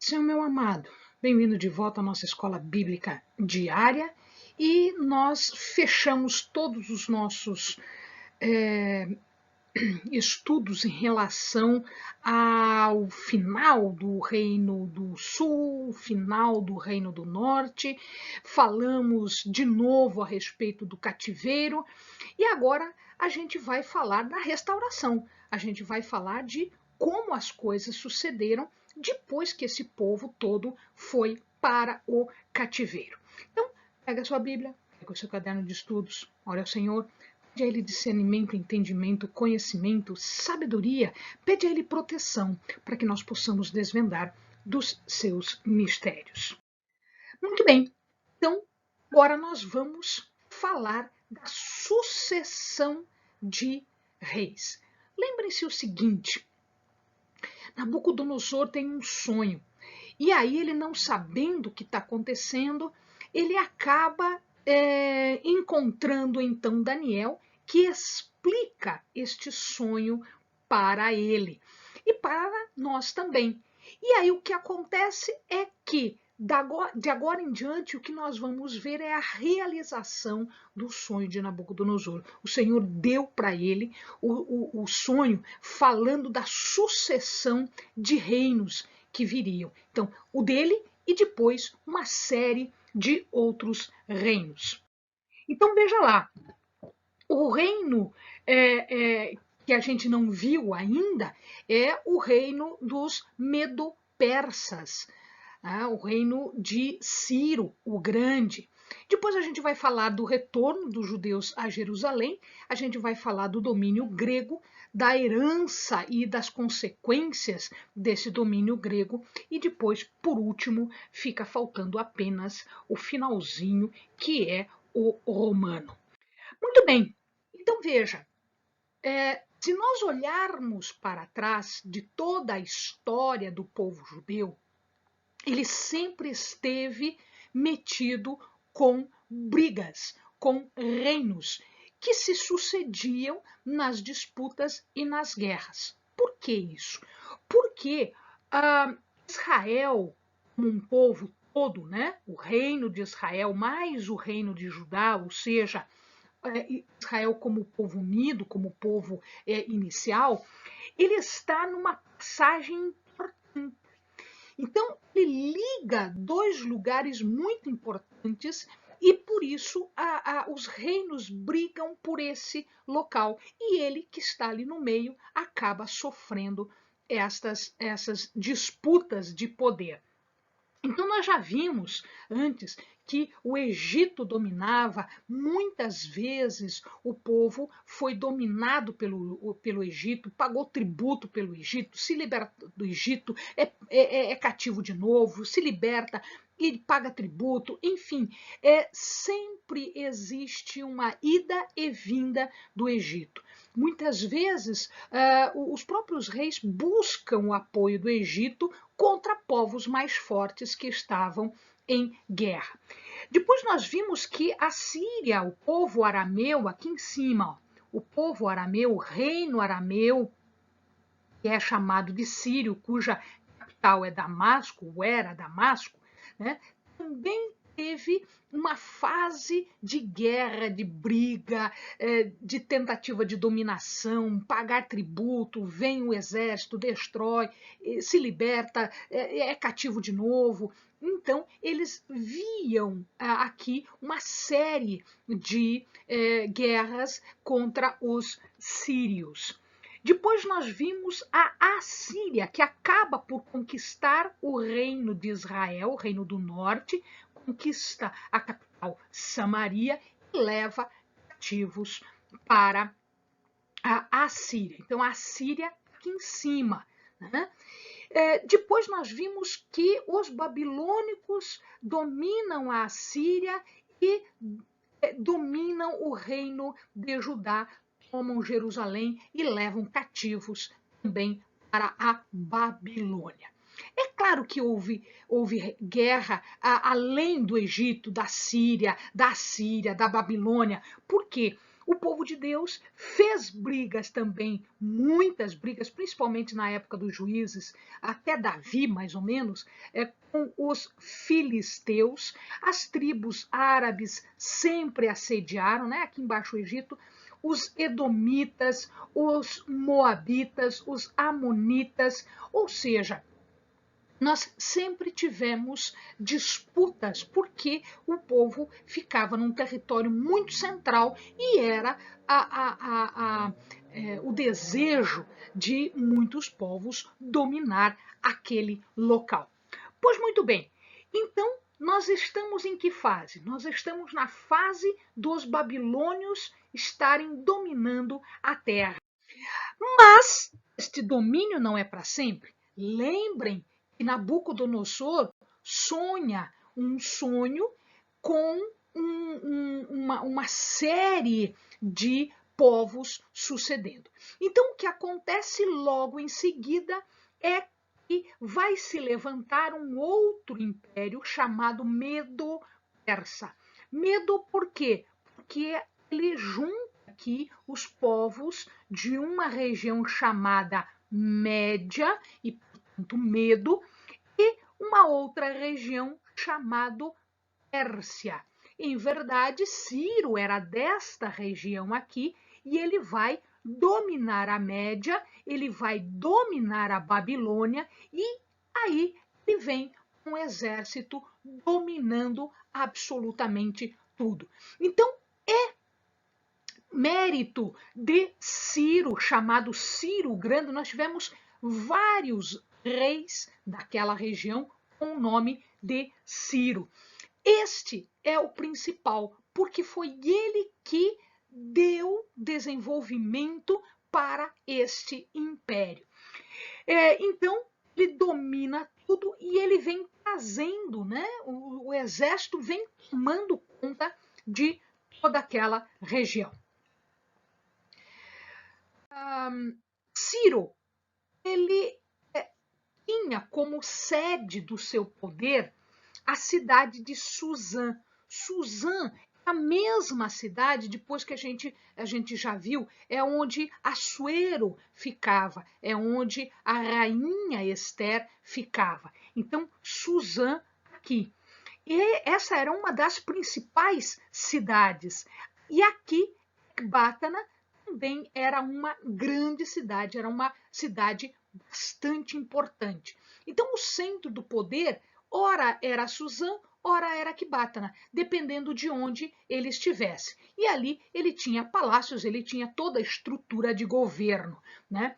Senhor meu amado, bem-vindo de volta à nossa escola bíblica diária e nós fechamos todos os nossos estudos em relação ao final do Reino do Sul, final do Reino do Norte, falamos de novo a respeito do cativeiro e agora a gente vai falar da restauração, a gente vai falar de como as coisas sucederam depois que esse povo todo foi para o cativeiro. Então, pega a sua Bíblia, pega o seu caderno de estudos, ore ao Senhor, pede a Ele discernimento, entendimento, conhecimento, sabedoria, pede a Ele proteção para que nós possamos desvendar dos seus mistérios. Muito bem, então agora nós vamos falar da sucessão de reis. Lembrem-se o seguinte, Nabucodonosor tem um sonho. E aí ele, não sabendo o que está acontecendo, ele acaba encontrando então Daniel, que explica este sonho para ele e para nós também. E aí o que acontece é que de agora em diante, o que nós vamos ver é a realização do sonho de Nabucodonosor. O Senhor deu para ele o sonho falando da sucessão de reinos que viriam. Então, o dele e depois uma série de outros reinos. Então, veja lá, o reino que a gente não viu ainda é o reino dos Medo-Persas, o reino de Ciro o Grande. Depois a gente vai falar do retorno dos judeus a Jerusalém, a gente vai falar do domínio grego, da herança e das consequências desse domínio grego, e depois, por último, fica faltando apenas o finalzinho, que é o romano. Muito bem, então veja, se nós olharmos para trás de toda a história do povo judeu, ele sempre esteve metido com brigas, com reinos que se sucediam nas disputas e nas guerras. Por que isso? Porque Israel, como um povo todo, né, o reino de Israel mais o reino de Judá, ou seja, Israel como povo unido, como povo inicial, ele está numa passagem importante. Então, ele liga dois lugares muito importantes e, por isso, os reinos brigam por esse local. E ele, que está ali no meio, acaba sofrendo essas disputas de poder. Então, nós já vimos antes que o Egito dominava, muitas vezes o povo foi dominado pelo Egito, pagou tributo pelo Egito, se liberta do Egito, é cativo de novo, se liberta e paga tributo, enfim, sempre existe uma ida e vinda do Egito. Muitas vezes, os próprios reis buscam o apoio do Egito contra povos mais fortes que estavam em guerra. Depois nós vimos que a Síria, o povo arameu, aqui em cima, ó, o povo arameu, o reino arameu, que é chamado de Sírio, cuja capital é Damasco, ou era Damasco, né, também teve uma fase de guerra, de briga, de tentativa de dominação, pagar tributo, vem o exército, destrói, se liberta, é cativo de novo. Então, eles viam aqui uma série de guerras contra os sírios. Depois nós vimos a Assíria, que acaba por conquistar o reino de Israel, o reino do norte, conquista a capital Samaria e leva cativos para a Assíria. Então, a Assíria aqui em cima, né? Depois nós vimos que os babilônicos dominam a Assíria e dominam o reino de Judá, tomam Jerusalém e levam cativos também para a Babilônia. É claro que houve guerra além do Egito, da Síria, da Babilônia. Por quê? O povo de Deus fez brigas também, muitas brigas, principalmente na época dos juízes, até Davi, mais ou menos, com os filisteus. As tribos árabes sempre assediaram, né? Aqui embaixo o Egito, os edomitas, os moabitas, os amonitas, ou seja, nós sempre tivemos disputas, porque o povo ficava num território muito central e era o desejo de muitos povos dominar aquele local. Pois muito bem, então nós estamos em que fase? Nós estamos na fase dos babilônios estarem dominando a terra. Mas este domínio não é para sempre. Lembrem que Nabucodonosor sonha um sonho com uma série de povos sucedendo. Então, o que acontece logo em seguida é que vai se levantar um outro império chamado Medo-Persa. Medo por quê? Porque ele junta aqui os povos de uma região chamada Média, e portanto Medo, e uma outra região chamada Pérsia. Em verdade, Ciro era desta região aqui e ele vai dominar a Média, ele vai dominar a Babilônia e aí ele vem com um exército dominando absolutamente tudo. Então, é mérito de Ciro, chamado Ciro o Grande. Nós tivemos vários reis daquela região com o nome de Ciro. Este é o principal, porque foi ele que deu desenvolvimento para este império. Então, ele domina tudo e ele vem trazendo, né? O exército vem tomando conta de toda aquela região. Ciro, ele tinha como sede do seu poder a cidade de Suzã. Suzã é a mesma cidade, depois que a gente já viu, é onde Assuero ficava, é onde a rainha Esther ficava. Então, Suzã aqui. E essa era uma das principais cidades. E aqui, Ecbátana também era uma grande cidade, era uma cidade bastante importante. Então, o centro do poder, ora era Suzã, ora era Ecbátana, dependendo de onde ele estivesse. E ali ele tinha palácios, ele tinha toda a estrutura de governo, né?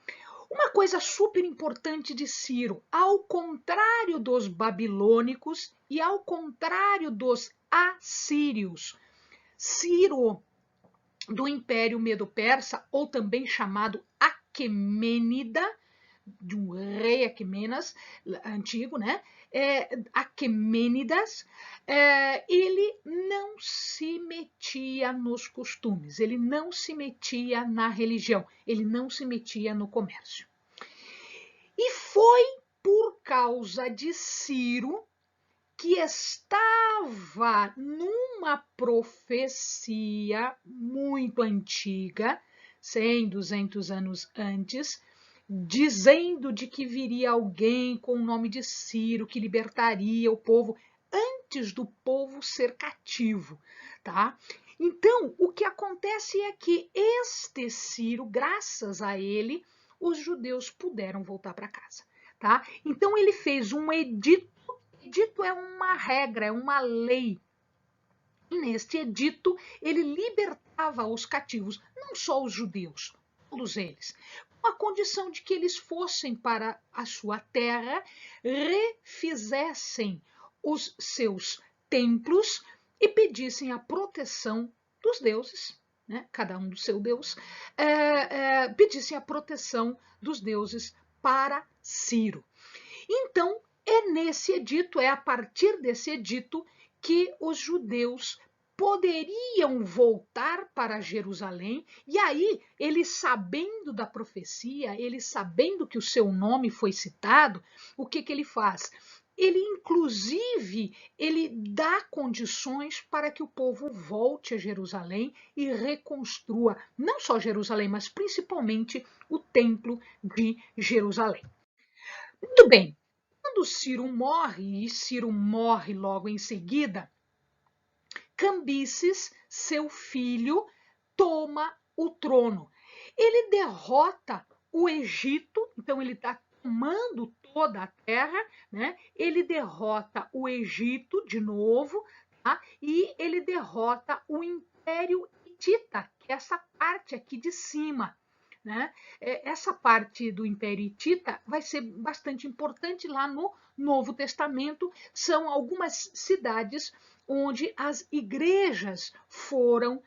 Uma coisa super importante de Ciro, ao contrário dos babilônicos e ao contrário dos assírios, Ciro do Império Medo-Persa, ou também chamado Aquemênida, de um rei Aquemenas antigo, né? Aquemênidas, ele não se metia nos costumes, ele não se metia na religião, ele não se metia no comércio. E foi por causa de Ciro que estava numa profecia muito antiga, 100, 200 anos antes, dizendo de que viria alguém com o nome de Ciro, que libertaria o povo antes do povo ser cativo, tá? Então, o que acontece é que este Ciro, graças a ele, os judeus puderam voltar para casa, tá? Então, ele fez um edito. Edito é uma regra, é uma lei. E neste edito, ele libertava os cativos, não só os judeus, todos eles, com a condição de que eles fossem para a sua terra, refizessem os seus templos e pedissem a proteção dos deuses, né? Cada um do seu deus, pedissem a proteção dos deuses para Ciro. Então, é nesse edito, é a partir desse edito que os judeus poderiam voltar para Jerusalém, e aí, ele sabendo da profecia, ele sabendo que o seu nome foi citado, o que ele faz? ele inclusive ele dá condições para que o povo volte a Jerusalém e reconstrua não só Jerusalém, mas principalmente o Templo de Jerusalém. Muito bem. Quando Ciro morre, e Ciro morre logo em seguida, Cambises, seu filho, toma o trono. Ele derrota o Egito, então ele está tomando toda a terra, né? Ele derrota o Egito de novo, tá? E ele derrota o Império Hitita, que é essa parte aqui de cima. Né? Essa parte do Império Hitita vai ser bastante importante lá no Novo Testamento. São algumas cidades onde as igrejas foram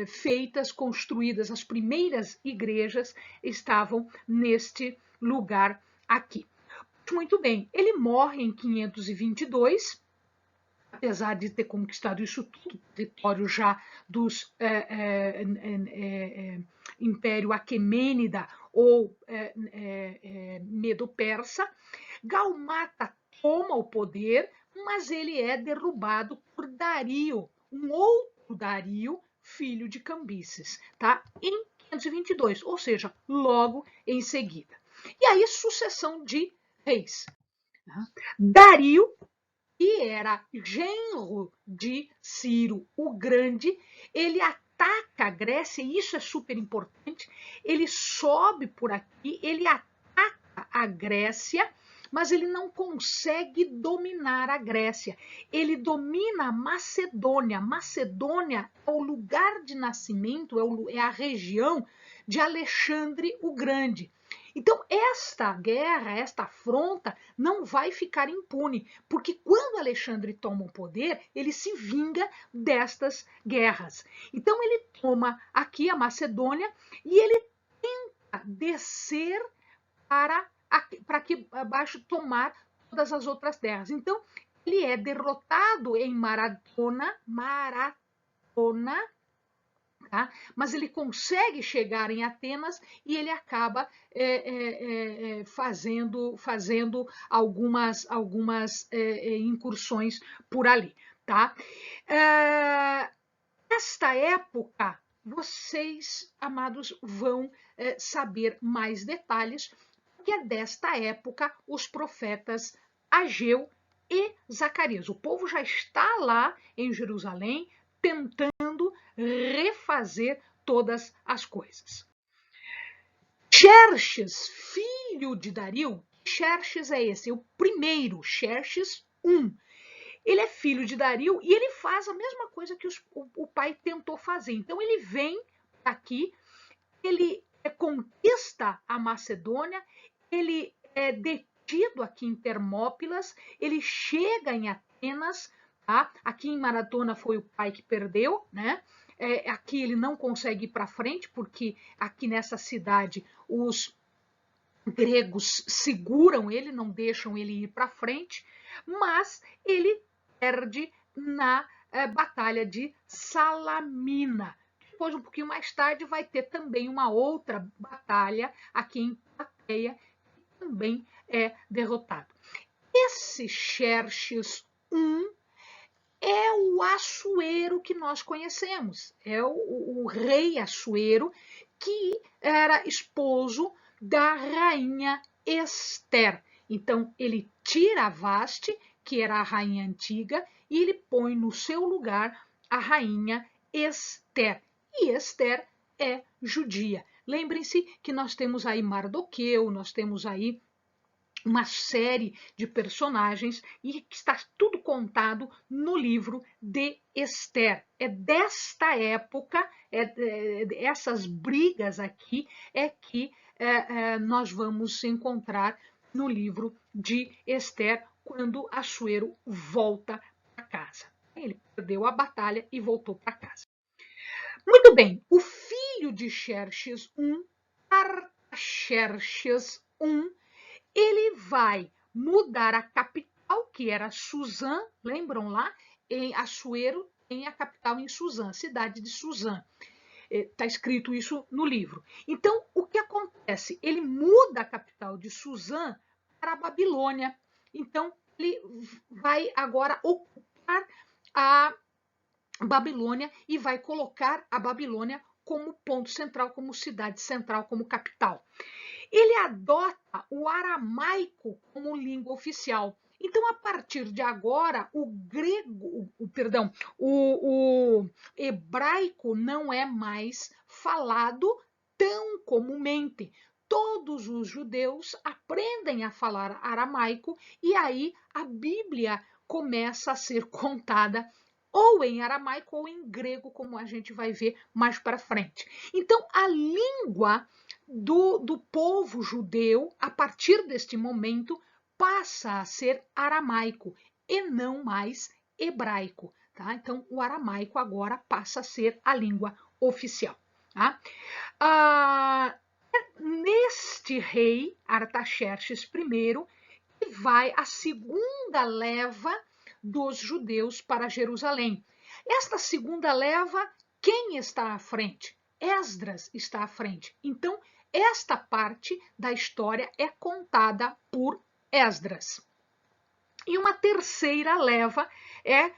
feitas, construídas. As primeiras igrejas estavam neste lugar aqui. Muito bem, ele morre em 522, apesar de ter conquistado isso tudo, território já dos Império Aquemênida ou Medo-Persa. Gaumata toma o poder, mas ele é derrubado por Dario, um outro Dario, filho de Cambises, tá? Em 522, ou seja, logo em seguida. E aí, sucessão de reis. Dario, que era genro de Ciro o Grande, ele ataca a Grécia, e isso é super importante, ele sobe por aqui, ele ataca a Grécia, mas ele não consegue dominar a Grécia. Ele domina a Macedônia. Macedônia é o lugar de nascimento, é a região de Alexandre o Grande. Então, esta guerra, esta afronta, não vai ficar impune, porque quando Alexandre toma o poder, ele se vinga destas guerras. Então, ele toma aqui a Macedônia e ele tenta descer para aqui abaixo tomar todas as outras terras. Então, ele é derrotado em Maratona, tá? Mas ele consegue chegar em Atenas e ele acaba fazendo algumas incursões por ali. Tá? Nesta época, vocês, amados, vão saber mais detalhes, porque é desta época os profetas Ageu e Zacarias. O povo já está lá em Jerusalém tentando refazer todas as coisas. Xerxes, filho de Dario, Xerxes é esse, o primeiro, Xerxes I. Ele é filho de Dario e ele faz a mesma coisa que o pai tentou fazer. Então ele vem aqui, ele conquista a Macedônia, ele é detido aqui em Termópilas, ele chega em Atenas, tá? Aqui em Maratona foi o pai que perdeu, né? Aqui ele não consegue ir para frente, porque aqui nessa cidade os gregos seguram ele, não deixam ele ir para frente, mas ele perde na Batalha de Salamina. Depois, um pouquinho mais tarde, vai ter também uma outra batalha aqui em Plateia, que também é derrotado. Esse Xerxes I é o Assuero que nós conhecemos, é o rei Assuero, que era esposo da rainha Ester. Então, ele tira a Vaste, que era a rainha antiga, e ele põe no seu lugar a rainha Ester. E Ester é judia. Lembrem-se que nós temos aí Mardoqueu, nós temos aí uma série de personagens e que está tudo contado no livro de Ester. É desta época, essas brigas aqui é que nós vamos encontrar no livro de Ester, quando Assuero volta para casa. Ele perdeu a batalha e voltou para casa. Muito bem, o filho de Xerxes I, Artaxerxes I, ele vai mudar a capital, que era Suzã, lembram lá? Em Assuero tem a capital em Suzã, cidade de Suzã. Está escrito isso no livro. Então, o que acontece? Ele muda a capital de Suzã para a Babilônia. Então, ele vai agora ocupar a Babilônia e vai colocar a Babilônia como ponto central, como cidade central, como capital. Ele adota o aramaico como língua oficial. Então, a partir de agora, o grego, o hebraico não é mais falado tão comumente. Todos os judeus aprendem a falar aramaico e aí a Bíblia começa a ser contada ou em aramaico ou em grego, como a gente vai ver mais para frente. Então, a língua do povo judeu, a partir deste momento, passa a ser aramaico e não mais hebraico. Tá? Então, o aramaico agora passa a ser a língua oficial. Tá? Neste rei, Artaxerxes I, vai a segunda leva dos judeus para Jerusalém. Esta segunda leva, quem está à frente? Esdras está à frente. Então, esta parte da história é contada por Esdras. E uma terceira leva é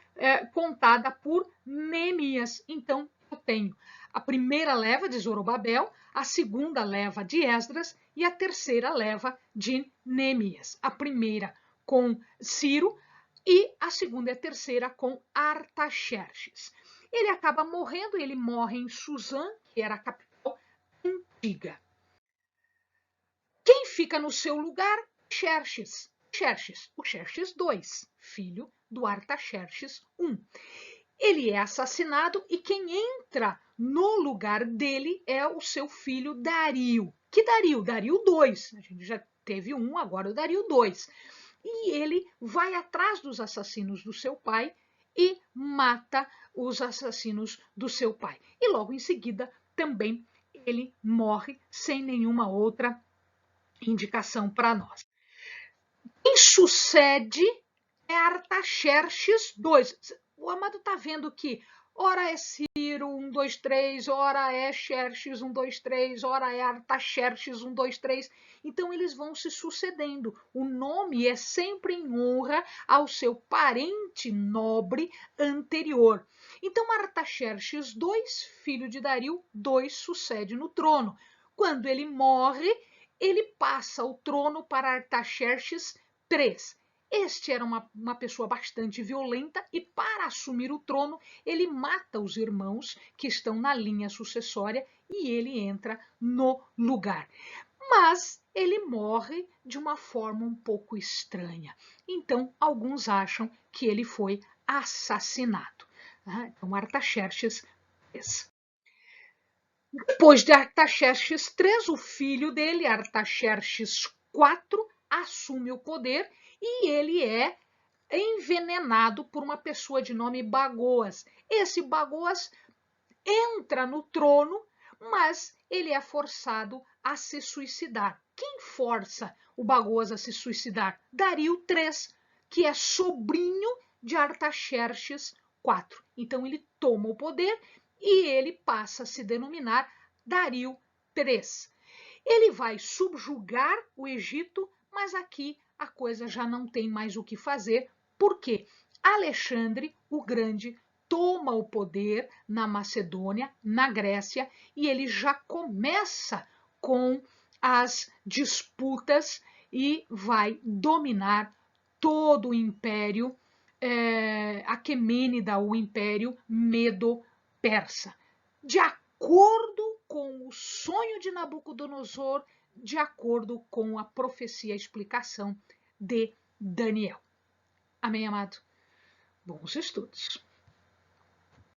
contada por Neemias. Então, eu tenho a primeira leva de Zorobabel, a segunda leva de Esdras e a terceira leva de Neemias. A primeira com Ciro e a segunda e a terceira com Artaxerxes. Ele acaba morrendo, ele morre em Suzã, que era a capital antiga. Quem fica no seu lugar? Xerxes. O Xerxes II, filho do Artaxerxes I. Ele é assassinado e quem entra no lugar dele é o seu filho Dario. Que Dario? Dario II. A gente já teve um, agora o Dario II. E ele vai atrás dos assassinos do seu pai e mata os assassinos do seu pai. E logo em seguida também ele morre sem nenhuma outra indicação para nós. Quem sucede é Artaxerxes II. O Amado está vendo que ora é Ciro 1, 2, 3, ora é Xerxes 1, 2, 3, ora é Artaxerxes 1, 2, 3. Então eles vão se sucedendo. O nome é sempre em honra ao seu parente nobre anterior. Então Artaxerxes II, filho de Dario II, sucede no trono. Quando ele morre, ele passa o trono para Artaxerxes III. Este era uma pessoa bastante violenta e, para assumir o trono, ele mata os irmãos que estão na linha sucessória e ele entra no lugar. Mas ele morre de uma forma um pouco estranha. Então, alguns acham que ele foi assassinado. Então, Artaxerxes III. Depois de Artaxerxes III, o filho dele, Artaxerxes IV, assume o poder e ele é envenenado por uma pessoa de nome Bagoas. Esse Bagoas entra no trono, mas ele é forçado a se suicidar. Quem força o Bagoas a se suicidar? Dario III, que é sobrinho de Artaxerxes IV. Então ele toma o poder e ele passa a se denominar Dario III. Ele vai subjugar o Egito, mas aqui a coisa já não tem mais o que fazer, porque Alexandre o Grande toma o poder na Macedônia, na Grécia, e ele já começa com as disputas e vai dominar todo o Império Aquemênida, o Império Medo-Persa. De acordo com o sonho de Nabucodonosor, de acordo com a profecia, a explicação de Daniel. Amém, amado? Bons estudos.